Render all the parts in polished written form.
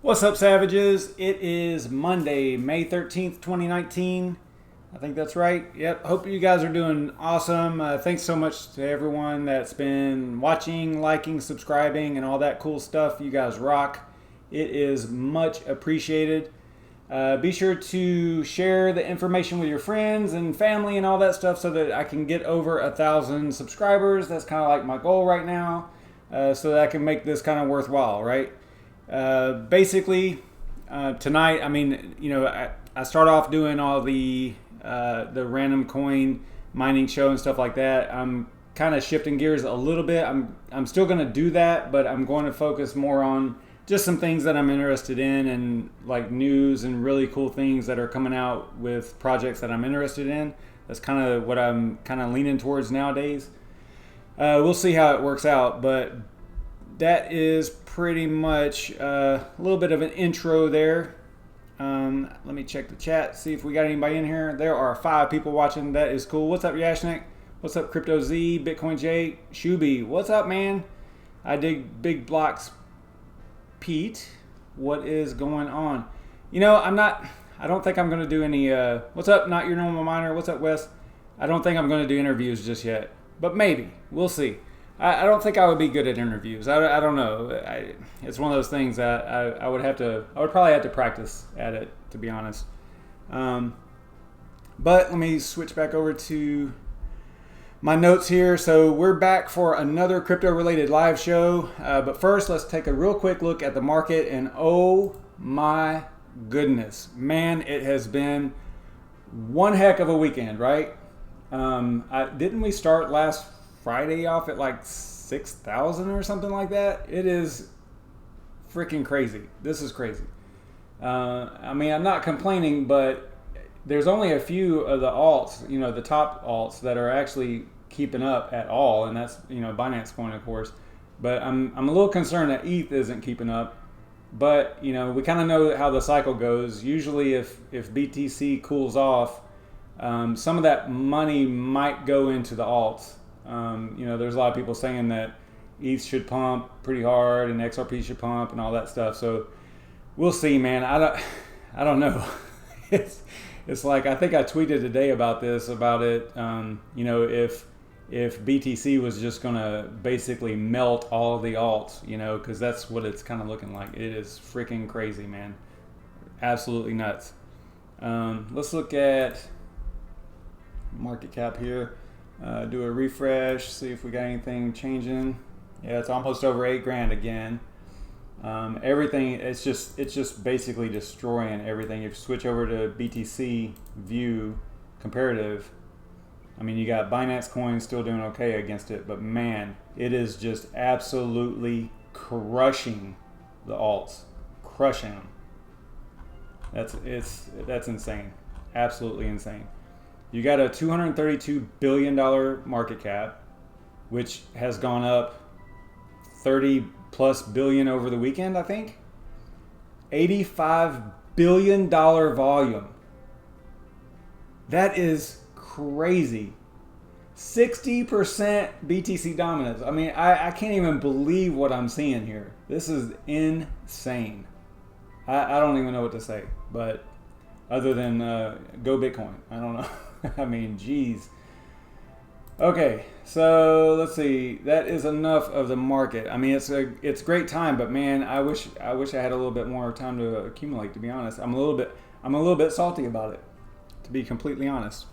What's up, Savages? It is Monday, May 13th, 2019. I think that's right. Yep. Hope you guys are doing awesome. Thanks so much to everyone that's been watching, liking, subscribing, and all that cool stuff. You guys rock. It is much appreciated. Be sure to share the information with your friends and family and all that stuff so that I can get over 1,000 subscribers. That's kind of like my goal right now, so that I can make this kind of worthwhile, right? Basically, tonight, I start off doing all the random coin mining show and stuff like that. I'm kind of shifting gears a little bit. I'm still going to do that, but I'm going to focus more on just some things that I'm interested in and like news and really cool things that are coming out with projects that I'm interested in. That's kind of what I'm kind of leaning towards nowadays. We'll see how it works out, but that is pretty much a little bit of an intro there. Let me check the chat, see if we got anybody in here. There are 5 people watching. That is cool. What's up, Yashnik? What's up, Crypto Z, Bitcoin J, Shuby? What's up, man? I dig big blocks. Pete, what is going on? You know, I don't think I'm going to do any, what's up, Not Your Normal Miner? What's up, Wes? I don't think I'm going to do interviews just yet, but maybe. We'll see. I don't think I would be good at interviews. I don't know. It's one of those things that I would probably have to practice at it, to be honest. But let me switch back over to my notes here. So we're back for another crypto-related live show. But first, let's take a real quick look at the market. And oh my goodness, man, it has been one heck of a weekend, right? Didn't we start last Friday off at like 6,000 or something like that? It is freaking crazy. This is crazy. I'm not complaining, but there's only a few of the alts, the top alts that are actually keeping up at all, and that's Binance Coin, of course. But I'm a little concerned that ETH isn't keeping up. But we kind of know how the cycle goes. Usually, if BTC cools off, some of that money might go into the alts. There's a lot of people saying that ETH should pump pretty hard and XRP should pump and all that stuff. So we'll see, man. I don't know. It's like, I think I tweeted today about it. If BTC was just going to basically melt all the alts, because that's what it's kind of looking like. It is freaking crazy, man. Absolutely nuts. Let's look at market cap here. Do a refresh, see if we got anything changing. Yeah, it's almost over $8,000 again. Everything, it's just basically destroying everything. If you switch over to BTC view comparative, you got Binance Coin still doing okay against it, but man, it is just absolutely crushing the alts, crushing them. That's insane, absolutely insane. You got a $232 billion market cap, which has gone up 30 plus billion over the weekend, I think. $85 billion volume. That is crazy. 60% BTC dominance. I can't even believe what I'm seeing here. This is insane. I don't even know what to say, but other than go Bitcoin. I don't know. Geez. Okay, so let's see. That is enough of the market. It's a great time, but man, I wish I had a little bit more time to accumulate. To be honest, I'm a little bit salty about it, to be completely honest.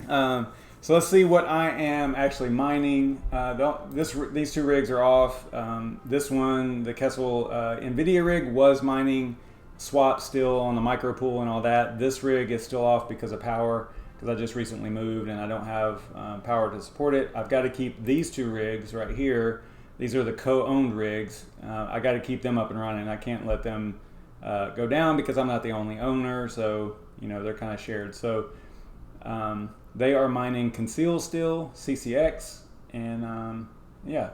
So let's see what I am actually mining. These 2 rigs are off. This one, the Kessel NVIDIA rig, was mining swap still on the micro pool and all that. This rig is still off because of power, because I just recently moved and I don't have power to support it. I've got to keep these 2 rigs right here. These are the co-owned rigs. I got to keep them up and running. I can't let them go down because I'm not the only owner, so they're kind of shared. So they are mining Conceal still, CCX, and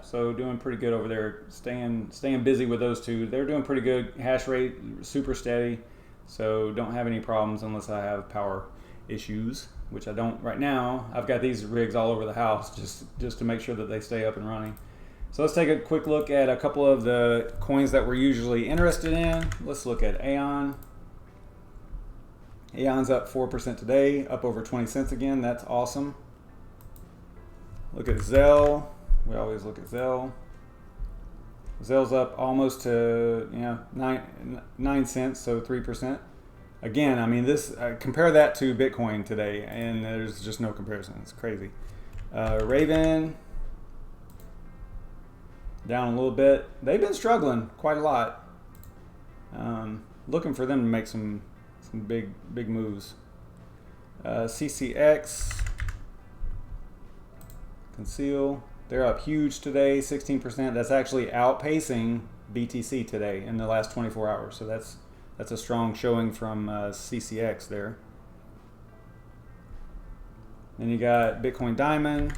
so doing pretty good over there, staying busy with those 2. They're doing pretty good. Hash rate super steady, so don't have any problems unless I have power issues, which I don't right now. I've got these rigs all over the house just to make sure that they stay up and running. So let's take a quick look at a couple of the coins that we're usually interested in. Let's look at Aeon. Aeon's up 4% today, up over 20 cents again. That's awesome. Look at Zel. We always look at Zel. Zel's up almost to 9 cents, so 3%. Again, I mean, this compare that to Bitcoin today, and there's just no comparison. It's crazy. Raven down a little bit. They've been struggling quite a lot. Looking for them to make some big moves. CCX, Conceal. They're up huge today, 16%. That's actually outpacing BTC today in the last 24 hours. So that's a strong showing from CCX there. Then you got Bitcoin Diamond,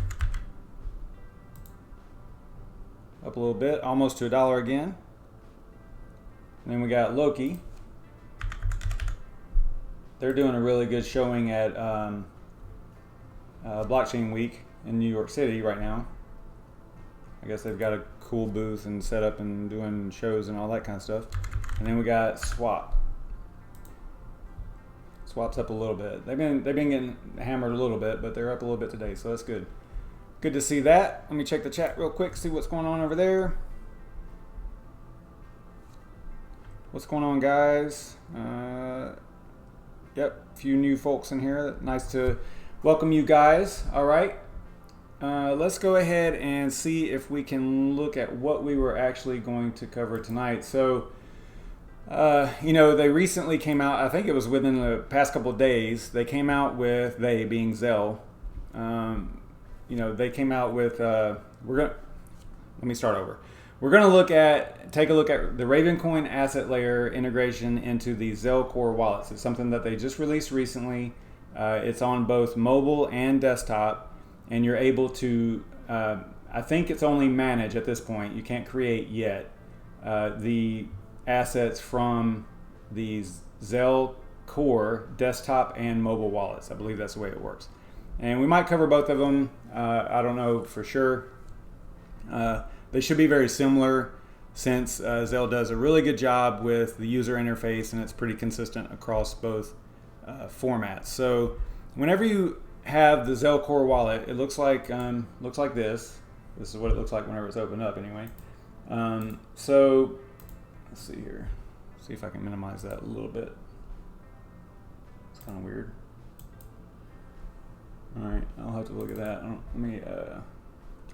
up a little bit, almost to $1 again. And then we got Loki. They're doing a really good showing at Blockchain Week in New York City right now. I guess they've got a cool booth and set up and doing shows and all that kind of stuff. And then we got Swap. Swap's up a little bit. They've been getting hammered a little bit, but they're up a little bit today, so that's good. Good to see that. Let me check the chat real quick, see what's going on over there. What's going on, guys? Yep, a few new folks in here. Nice to welcome you guys. All right. Let's go ahead and see if we can look at what we were actually going to cover tonight. So, they recently came out, I think it was within the past couple of days, they came out with, they being Zel, they came out with, let me start over. We're going to take a look at the Ravencoin asset layer integration into the ZelCore wallets. It's something that they just released recently. It's on both mobile and desktop. And you're able to, I think it's only manage at this point. You can't create yet the assets from these ZelCore desktop and mobile wallets. I believe that's the way it works. And we might cover both of them. I don't know for sure. They should be very similar since Zel does a really good job with the user interface and it's pretty consistent across both formats. So whenever you have the ZelCore wallet, it looks like this. This is what it looks like whenever it's opened up anyway. So let's see here. See if I can minimize that a little bit. It's kind of weird. All right, I'll have to look at that.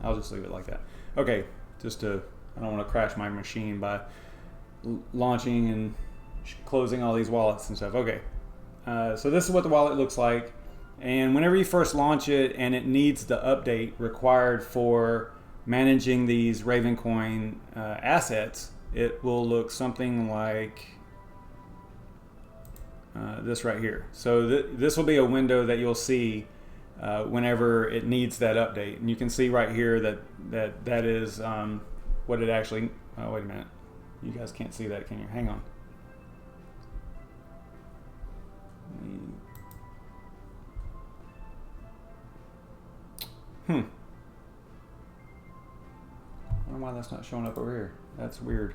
I'll just leave it like that. Okay, I don't want to crash my machine by launching and closing all these wallets and stuff. Okay, so this is what the wallet looks like. And whenever you first launch it and it needs the update required for managing these Ravencoin assets, it will look something like this right here. So this will be a window that you'll see whenever it needs that update. And you can see right here that is what it actually, oh, wait a minute. You guys can't see that, can you? Hang on. I don't know why that's not showing up over here. That's weird.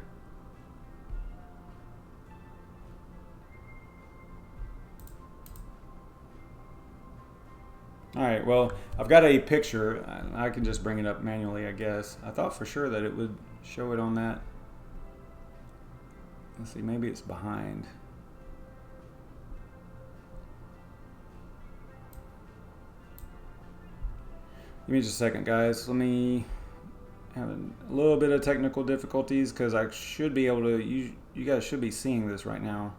All right, well, I've got a picture. I can just bring it up manually, I guess. I thought for sure that it would show it on that. Let's see, maybe it's behind. Give me just a second, guys. Let me have a little bit of technical difficulties because I should be able to, you guys should be seeing this right now.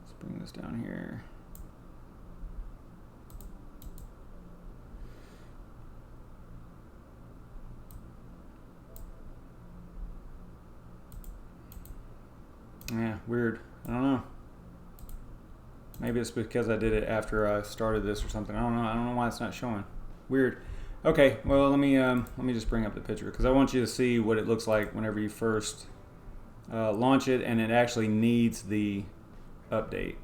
Let's bring this down here. Yeah, weird. I don't know. Maybe it's because I did it after I started this or something. I don't know. I don't know why it's not showing. Weird. Okay, well, let me just bring up the picture because I want you to see what it looks like whenever you first launch it and it actually needs the update.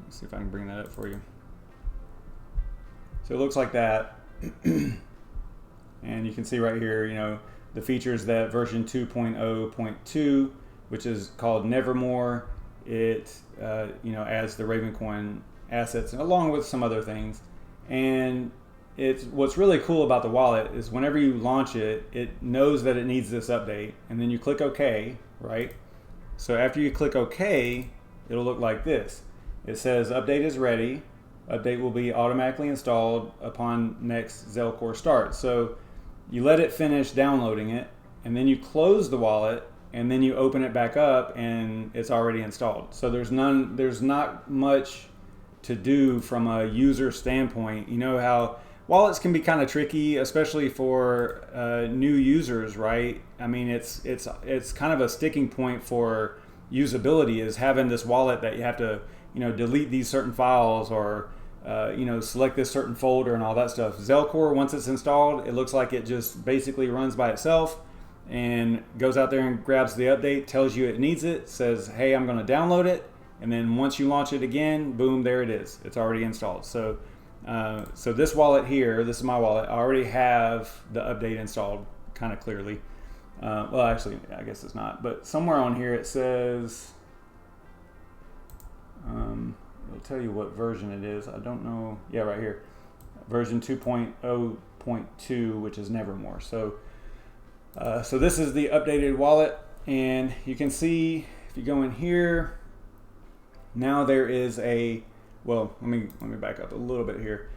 Let's see if I can bring that up for you. So it looks like that. And you can see right here, you know, the features that version 2.0.2, which is called Nevermore, it you know, adds the Ravencoin assets along with some other things. And it's what's really cool about the wallet is whenever you launch it, it knows that it needs this update, and then you click OK, right? So after you click OK, it'll look like this. It says update is ready. Update will be automatically installed upon next ZelCore start. So you let it finish downloading it, and then you close the wallet, and then you open it back up, and it's already installed. So there's not much to do from a user standpoint. You know how wallets can be kind of tricky, especially for new users, right? I mean, it's kind of a sticking point for usability, is having this wallet that you have to, you know, delete these certain files or you know, select this certain folder and all that stuff. ZelCore, once it's installed, it looks like it just basically runs by itself and goes out there and grabs the update, tells you it needs it, says, hey, I'm going to download it, and then once you launch it again, boom, there it is. It's already installed. So so this wallet here, this is my wallet, I already have the update installed kind of clearly. Well, actually, I guess it's not, but somewhere on here it says, it'll tell you what version it is. I don't know. Yeah, right here. Version 2.0.2, which is Nevermore. So so this is the updated wallet, and you can see if you go in here, now there is a, well, let me back up a little bit here.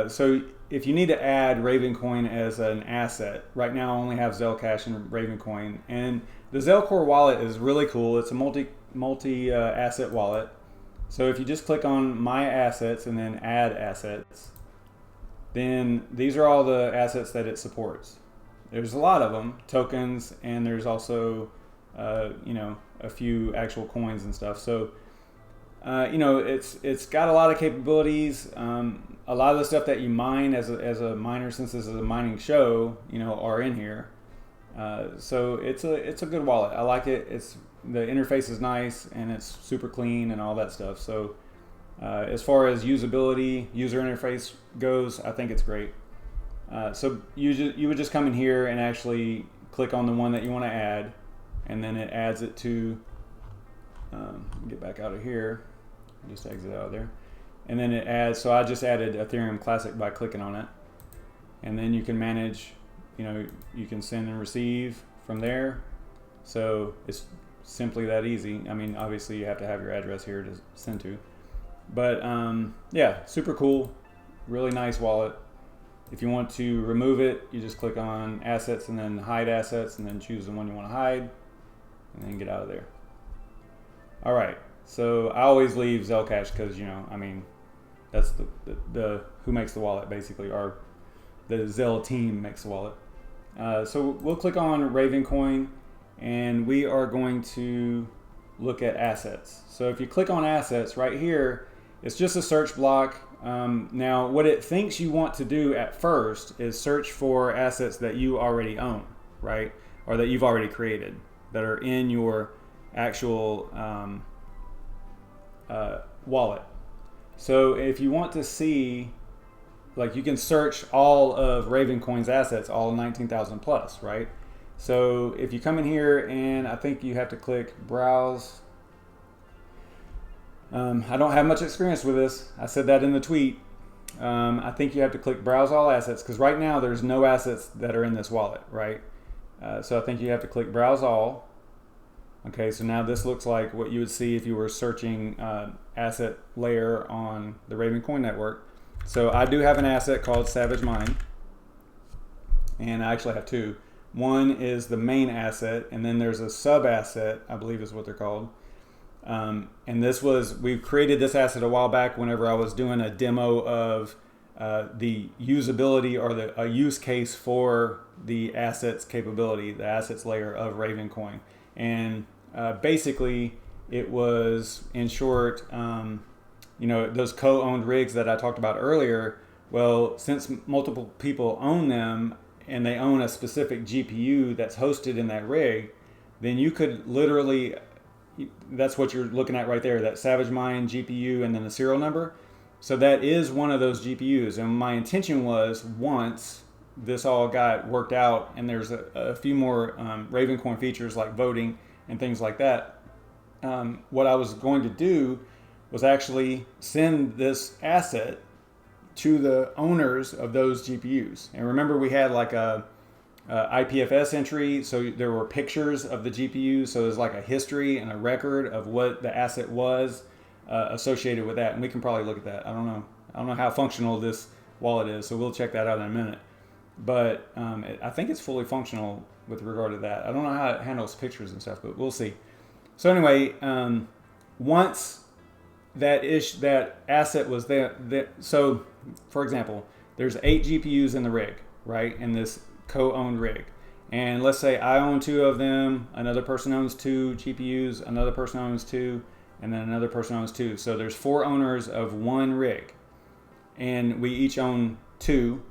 So if you need to add Ravencoin as an asset, right now I only have Zelcash and Ravencoin, and the ZelCore wallet is really cool. It's a multi asset wallet. So if you just click on My Assets and then Add Assets, then these are all the assets that it supports. There's a lot of them, tokens, and there's also you know, a few actual coins and stuff. So you know, it's got a lot of capabilities. A lot of the stuff that you mine as a miner, since this is a mining show, you know, are in here. So it's a good wallet. I like it. The interface is nice, and it's super clean and all that stuff. So as far as usability, user interface goes, I think it's great. So you would just come in here and actually click on the one that you want to add, and then it adds it to, get back out of here, just exit out of there. And then it adds, so I just added Ethereum Classic by clicking on it. And then you can manage, you know, you can send and receive from there. So it's simply that easy. I mean, obviously you have to have your address here to send to. But yeah, super cool, really nice wallet. If you want to remove it, you just click on Assets and then Hide Assets, and then choose the one you want to hide, and then get out of there. All right, so I always leave Zelcash because, you know, I mean, that's the who makes the wallet basically, or the Zel team makes the wallet. So we'll click on Ravencoin, and we are going to look at assets. So if you click on assets right here, it's just a search block. Now what it thinks you want to do at first is search for assets that you already own, right? Or that you've already created, that are in your actual wallet. So if you want to see, like, you can search all of Ravencoin's assets, all 19,000 plus, right? So if you come in here, and I think you have to click browse. I don't have much experience with this. I said that in the tweet. I think you have to click browse all assets, because right now there's no assets that are in this wallet, right? So I think you have to click browse all. Okay, so now this looks like what you would see if you were searching asset layer on the Ravencoin network. So I do have an asset called SavageMine, and I actually have two. One is the main asset, and then there's a sub asset, I believe is what they're called. And we created this asset a while back whenever I was doing a demo of the usability, or a use case for the assets capability, the assets layer of Ravencoin. And basically it was, in short, you know, those co-owned rigs that I talked about earlier. Well, since multiple people own them, and they own a specific GPU that's hosted in that rig, then you could literally that's what you're looking at right there, that SavageMine GPU and then the serial number. So that is one of those GPUs. And my intention was, once this all got worked out and there's a few more Ravencoin features like voting and things like that, what I was going to do was actually send this asset to the owners of those GPUs. And remember, we had like a IPFS entry, so there were pictures of the GPUs, so there's like a history and a record of what the asset was associated with that. And we can probably look at that. I don't know how functional this wallet is, so we'll check that out in a minute. But I think it's fully functional with regard to that. I don't know how it handles pictures and stuff, but we'll see. So anyway, once that asset was there, so for example, there's 8 GPUs in the rig, right? In this co-owned rig. And let's say I own 2 of them, another person owns 2 GPUs, another person owns 2, and then another person owns 2. So there's 4 owners of one rig. And we each own 2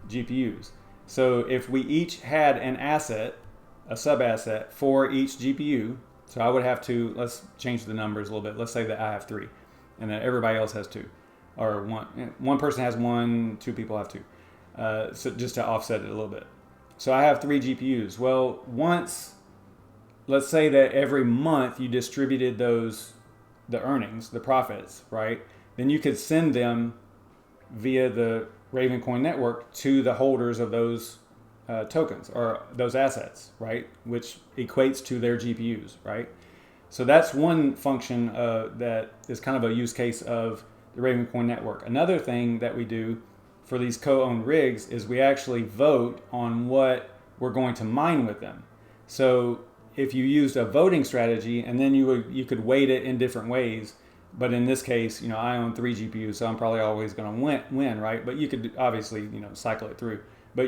GPUs. So if we each had an asset, a sub-asset for each GPU, so I would have to, let's change the numbers a little bit. Let's say that I have 3 and that everybody else has 2. Or one person has 1, 2 people have 2. So just to offset it a little bit. So I have 3 GPUs. Well, once, let's say that every month you distributed the earnings, the profits, right? Then you could send them via the Ravencoin network to the holders of those tokens or those assets, right? Which equates to their GPUs, right? So that's one function that is kind of a use case of the Ravencoin network. Another thing that we do for these co-owned rigs is we actually vote on what we're going to mine with them. So if you used a voting strategy, and then you could weight it in different ways, but in this case, I own 3 GPUs, so I'm probably always going to win, right? But you could obviously, cycle it through. But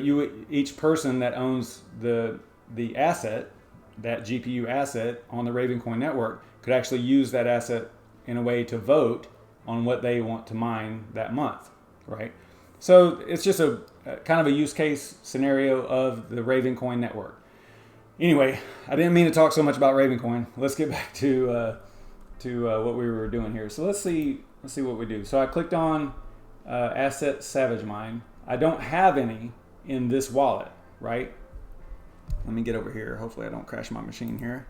each person that owns the asset, that GPU asset on the Ravencoin network, could actually use that asset in a way to vote on what they want to mine that month, right? So it's just a kind of a use case scenario of the Ravencoin network. Anyway, I didn't mean to talk so much about Ravencoin. Let's get back to what we were doing here. So let's see what we do. So I clicked on asset SavageMine. I don't have any in this wallet, right? Let me get over here. Hopefully I don't crash my machine here.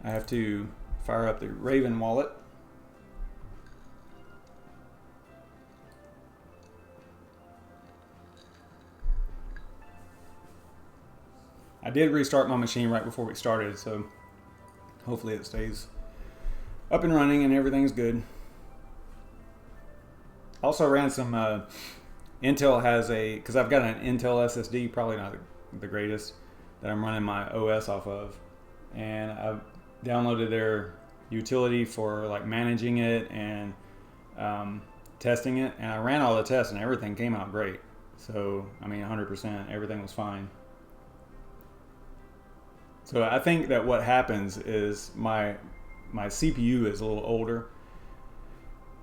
I have to fire up the Raven wallet. I did restart my machine right before we started, so hopefully it stays up and running and everything's good. Also ran some Intel has because I've got an Intel SSD, probably not the greatest, that I'm running my OS off of, and I've downloaded their utility for like managing it and testing it, and I ran all the tests and everything came out great. So 100%, everything was fine. So I think that what happens is my CPU is a little older.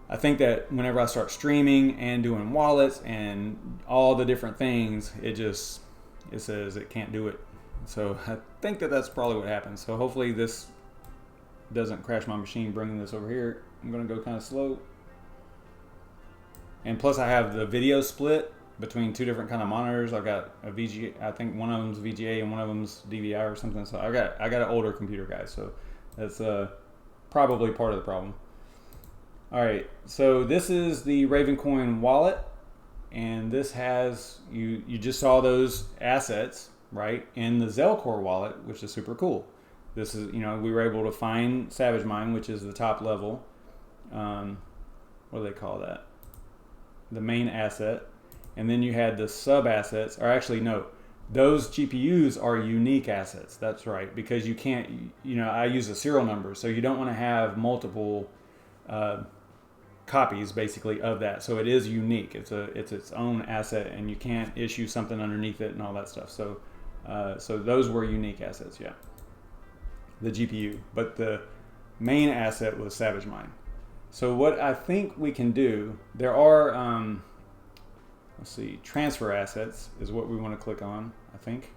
I think that whenever I start streaming and doing wallets and all the different things, it says it can't do it. So I think that that's probably what happens. So hopefully this doesn't crash my machine bringing this over here. I'm going to go kind of slow. And plus I have the video split between 2 different kind of monitors. I've got a VGA, I think one of them's VGA and one of them's DVI or something. So I got an older computer, guys. So that's probably part of the problem. All right, so this is the Ravencoin wallet, and this has you just saw those assets right in the ZelCore wallet, which is super cool. This is we were able to find SavageMine, which is the top level. What do they call that? The main asset. And then you had the sub assets, or actually no, those GPUs are unique assets. That's right, because you can't, I use a serial number, so you don't want to have multiple copies basically of that. So it is unique. It's its own asset, and you can't issue something underneath it and all that stuff. So those were unique assets, yeah. The GPU, but the main asset was SavageMine. So what I think we can do, there are. Let's see, transfer assets is what we want to click on, I think.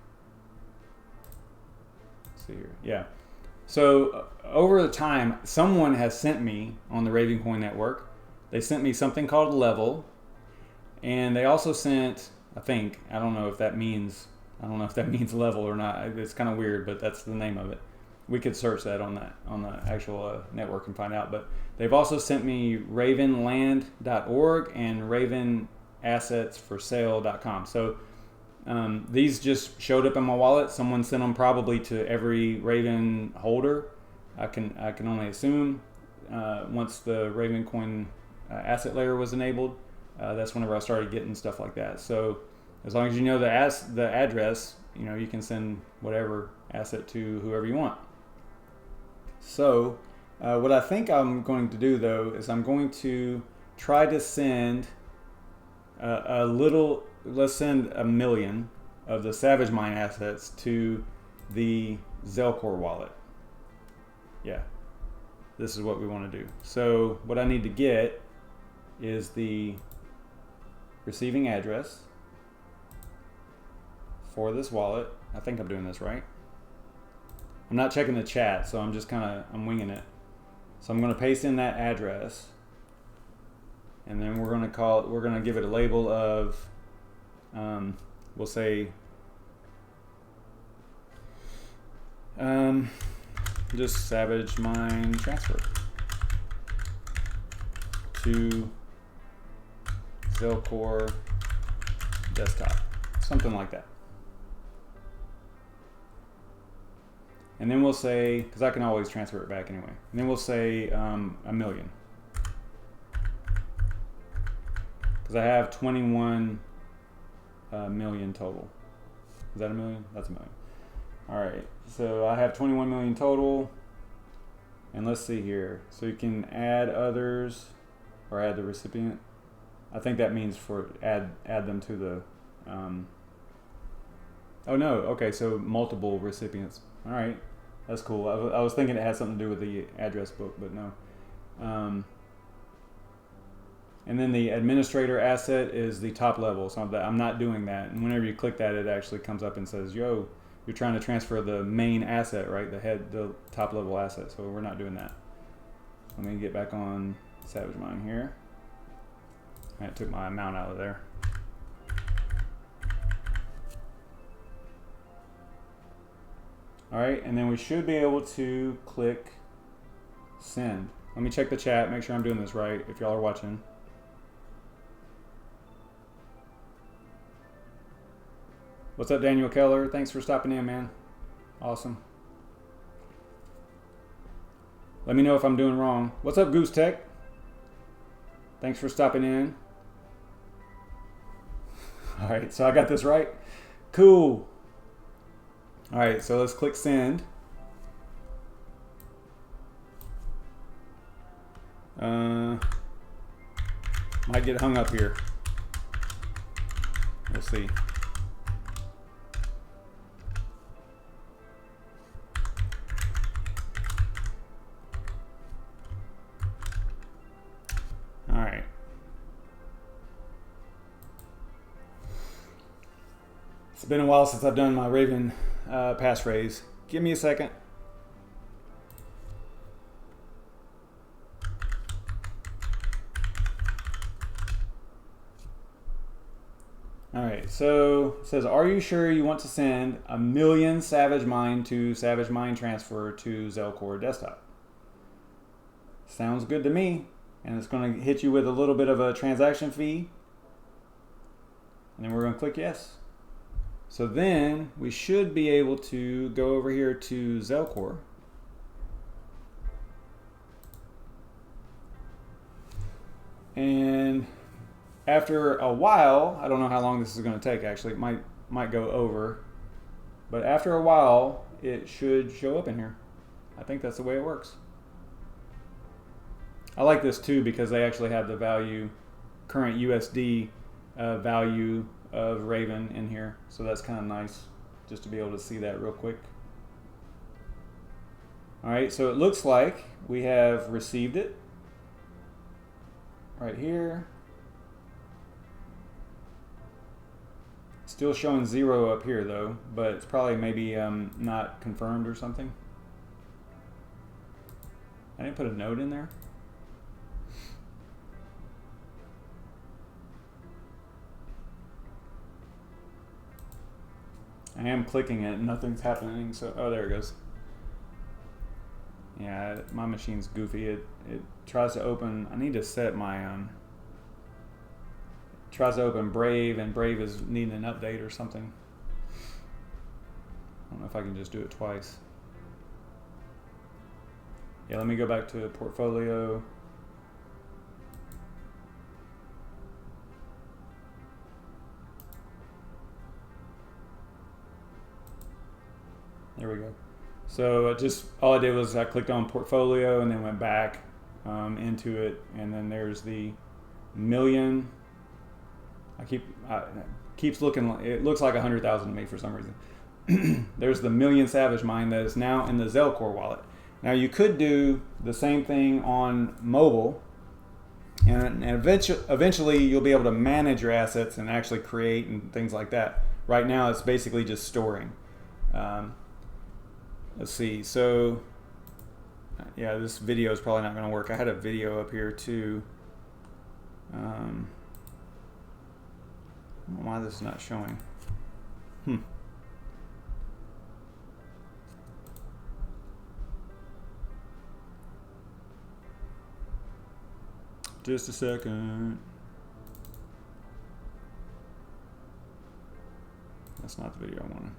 Let's see here. Yeah. So over the time, someone has sent me on the Ravencoin network, they sent me something called Level, and they also sent, I don't know if that means level or not. It's kind of weird, but that's the name of it. We could search that on the actual network and find out. But they've also sent me ravenland.org and ravenassetsforsale.com. So these just showed up in my wallet. Someone sent them probably to every Raven holder. I can only assume once the Ravencoin asset layer was enabled. That's whenever I started getting stuff like that. So as long as you know the address, you can send whatever asset to whoever you want. So what I think I'm going to do though is I'm going to try to send let's send 1 million of the SavageMine assets to the ZelCore wallet. Yeah, this is what we want to do. So what I need to get is the receiving address for this wallet. I think I'm doing this right. I'm not checking the chat, so I'm winging it. So I'm going to paste in that address, and then we're going to give it a label of, we'll say, just SavageMine transfer to ZelCore desktop, something like that. And then we'll say, because I can always transfer it back anyway, and then we'll say 1 million. Because I have 21 million total. Is that 1 million? That's 1 million. All right, so I have 21 million total. And let's see here. So you can add others or add the recipient. I think that means for add them to the, oh no, okay, so multiple recipients. All right, that's cool. I was thinking it had something to do with the address book, but no. And then the administrator asset is the top level, so I'm not doing that. And whenever you click that, it actually comes up and says, yo, you're trying to transfer the main asset, right? The top level asset, so we're not doing that. Let me get back on SavageMine here. I took my amount out of there. All right, and then we should be able to click send. Let me check the chat, make sure I'm doing this right, if y'all are watching. What's up, Daniel Keller? Thanks for stopping in, man. Awesome. Let me know if I'm doing wrong. What's up, Goose Tech? Thanks for stopping in. All right, so I got this right. Cool. All right, so let's click send. Might get hung up here. We'll see. All right. It's been a while since I've done my Raven passphrase. Give me a second. All right, so it says, are you sure you want to send 1 million SavageMine to SavageMine transfer to ZelCore desktop? Sounds good to me. And it's going to hit you with a little bit of a transaction fee. And then we're going to click yes. So then we should be able to go over here to ZelCore. And after a while, I don't know how long this is going to take actually, it might go over. But after a while, it should show up in here. I think that's the way it works. I like this too because they actually have the value, current USD value of Raven in here. So that's kind of nice just to be able to see that real quick. All right, so it looks like we have received it right here. Still showing 0 up here though, but it's probably maybe not confirmed or something. I didn't put a node in there. I am clicking it, nothing's happening, so, oh, there it goes. Yeah, my machine's goofy. It tries to open, I need to set my, tries to open Brave, and Brave is needing an update or something. I don't know if I can just do it twice. Yeah, let me go back to portfolio. There we go. So all I did was I clicked on portfolio and then went back into it, and then there's the million. Keeps looking like, it looks like 100,000 to me for some reason. There's the million SavageMine that is now in the ZelCore wallet. Now you could do the same thing on mobile, and eventually you'll be able to manage your assets and actually create and things like that. Right now it's basically just storing. Let's see, so yeah, this video is probably not going to work. I had a video up here too. I don't know why this is not showing. Just a second. That's not the video I wanted.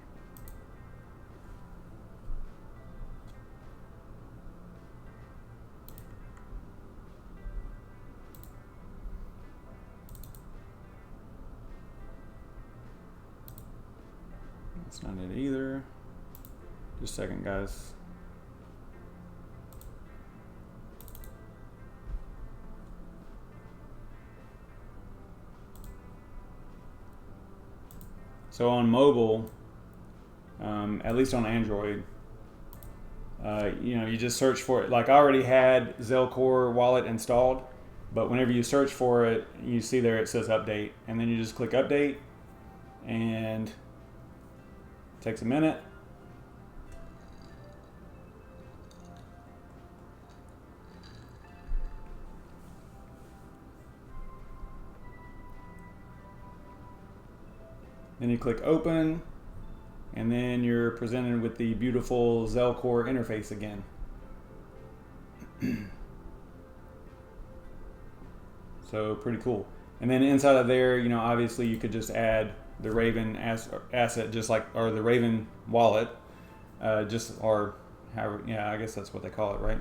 That's not it either. Just a second, guys. So on mobile, at least on Android, you just search for it. Like I already had ZelCore wallet installed, but whenever you search for it, you see there it says update, and then you just click update, and it takes a minute. Then you click open, and then you're presented with the beautiful ZelCore interface again. So pretty cool. And then inside of there, obviously you could just add the Raven asset, just like, or the Raven wallet, or however, yeah, I guess that's what they call it, right?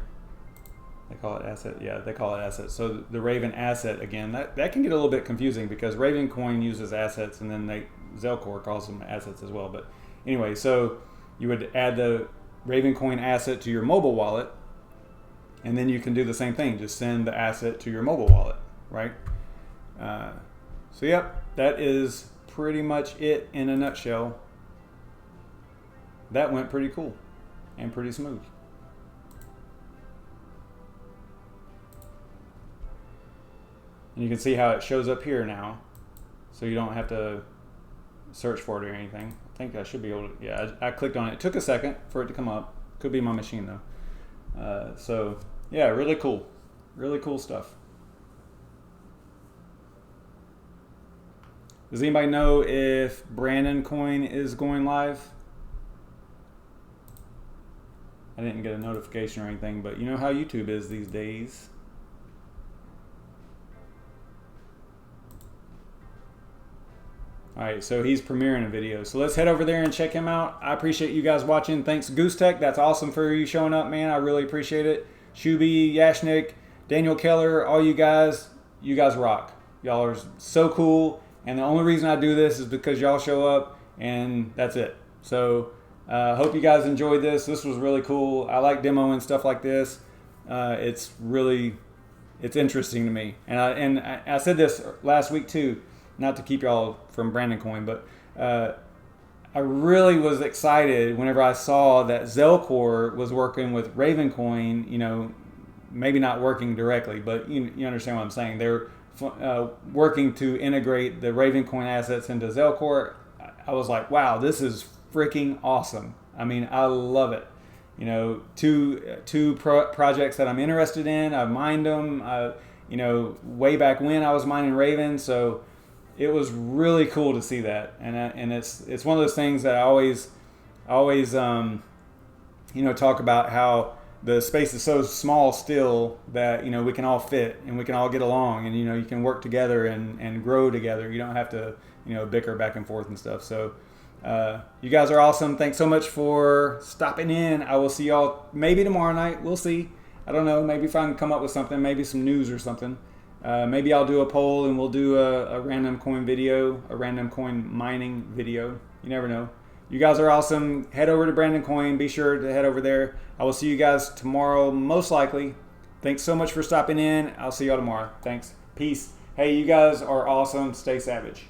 They call it asset. Yeah, they call it asset. So the Raven asset, again, that can get a little bit confusing because Ravencoin uses assets, and then ZelCore calls them assets as well. But anyway, so you would add the Ravencoin asset to your mobile wallet, and then you can do the same thing. Just send the asset to your mobile wallet, right? So yep, that is pretty much it in a nutshell. That went pretty cool and pretty smooth. And you can see how it shows up here now, so you don't have to search for it or anything. I think I should be able to, yeah, I clicked on it. It took a second for it to come up. Could be my machine though. So yeah, really cool stuff. Does anybody know if Brandon Coin is going live? I didn't get a notification or anything, but you know how YouTube is these days. Alright, so he's premiering a video. So let's head over there and check him out. I appreciate you guys watching. Thanks, Goose Tech. That's awesome for you showing up, man. I really appreciate it. Shuby, Yashnik, Daniel Keller, all you guys rock. Y'all are so cool. And the only reason I do this is because y'all show up, and that's it. So hope you guys enjoyed this. This was really cool. I like demoing stuff like this. It's interesting to me. And I said this last week too, not to keep y'all from Brandon Coin, but I really was excited whenever I saw that ZelCore was working with Ravencoin, maybe not working directly, but you understand what I'm saying. They're working to integrate the Ravencoin assets into ZelCore. I was like, wow, this is freaking awesome. I mean, I love it. two projects that I'm interested in. I've mined them, way back when I was mining Raven. So it was really cool to see that. And it's one of those things that I always talk about, how the space is so small still that, we can all fit and we can all get along, and, you can work together and grow together. You don't have to, bicker back and forth and stuff. So you guys are awesome. Thanks so much for stopping in. I will see y'all maybe tomorrow night. We'll see. I don't know. Maybe if I can come up with something, maybe some news or something. Maybe I'll do a poll and we'll do a random coin video, a random coin mining video. You never know. You guys are awesome. Head over to Brandon Coin. Be sure to head over there. I will see you guys tomorrow, most likely. Thanks so much for stopping in. I'll see y'all tomorrow. Thanks. Peace. Hey, you guys are awesome. Stay savage.